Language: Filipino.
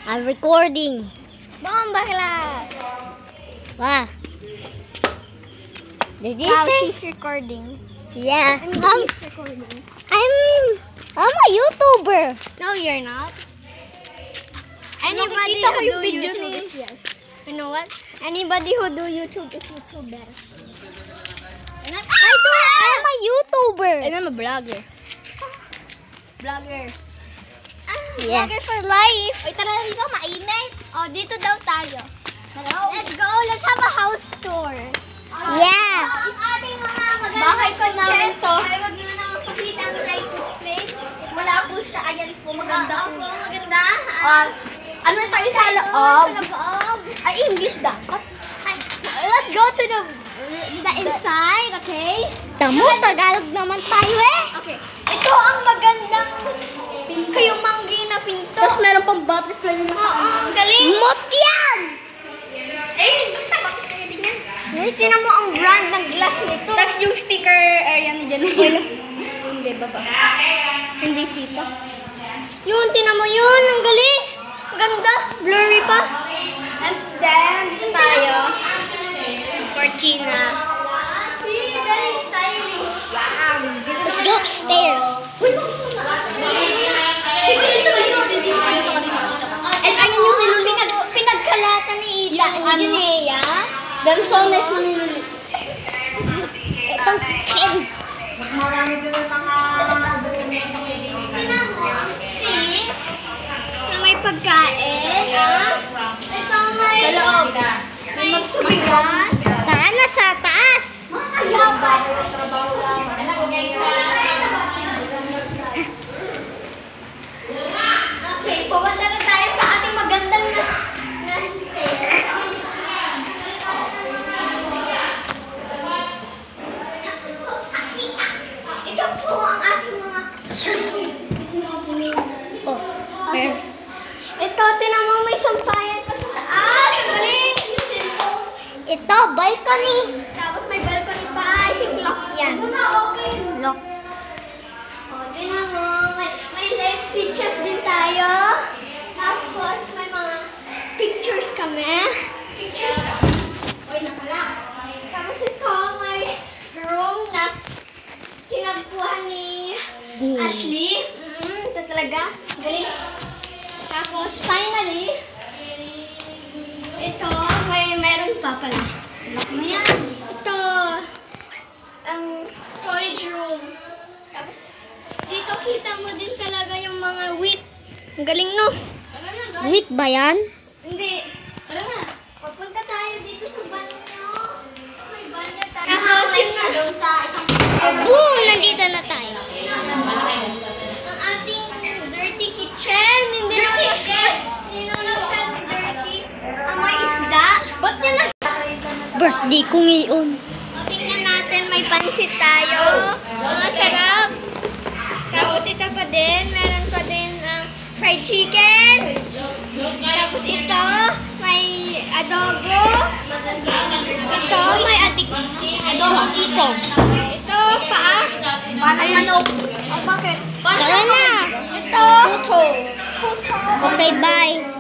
I'm recording. Bomba class. Wow. Did you Wow, say? she's recording. Yeah. She's recording. I'm a YouTuber. No, you're not. Nakikita ko who yung do video YouTube ni- is yes. You know what? Anybody who do YouTube is YouTuber. I'm a YouTuber. And I'm a vlogger. Vlogger. Yeah. Vlogger for life. Uy, tara dito, mainit. Oh, dito daw tayo. Hello. Let's go. Let's have a house tour. Yeah. Ang ating mga magandang bahay po namin to. Ay, wag nyo na magpakita ang license plate. Wala po siya. Ayan po, maganda po. Maganda. Ano tayo sa loob? Sa loob. Ay, English dapat. Let's go to the inside, okay? Tamo, Tagalog naman tayo eh. Okay. Ito ang magandang kayumanggi na pinto. Tapos meron pang butterfly na Oo, ang galing. Mot yan! Basta bakit kayo din yan? Ay, tinan mo ang brand ng glass nito. Tapos yung sticker area ni Janelle. Hindi, baba. Hindi kita. Yun, tinan mo yun. Ang galing. Ganda. Blurry pa. And then, dito tayo. Cortina. See, very stylish. Let's go upstairs. Siguro dito ka. Dito ka. And ano yung nilulunod? Pinagkalatan ni Ida. Yung ano? Janea. Dansones na nilulunod. Itong kitchen. Marami doon yung mga... Tinan mo, ang sink na may pagkain. Ito may... Sa loob. May magtubigan. Tara na sa taas. Makayabang. Okay, pupunta na tayo sa ating magandang na stairs. Ito po ang ating mga Oh, meron. ito, tinan mo may sampayan pa sa taas. Ang galing! Ito, balcony. Tapos may balcony pa. I think lock yan. Look. O, tinan mo. May light switches din tayo. Tapos may mga pictures kami. Uy, nakala. Tapos ito, may room na tinagpuan ni Ashley. Ito talaga. Galing. Tapos, finally, ito, meron pa pala. Lock mo yan. Ito, ang storage room. Tapos, dito kita mo din talaga yung mga wheat. Ang galing, no? Wait ba yan? Hindi. Tara na. Papunta tayo dito sa banyo. May banyo tayo. Tapos, yung sa isang... Boom! Nandito na tayo. Ang ating dirty kitchen. Hindi na masyadong dirty. Ang may isda. Ba't niya nag... Birthday ko ngayon. O, tingnan natin. May pansit tayo. Mga sarap. Tapos ito pa din. Meron pa din ang fried chicken. Tapos ito. May adobo. Ito. May adobong ipong. Ito pa. Panang manok. Oh, bakit? Tara na. Ito. Puto. Okay, bye.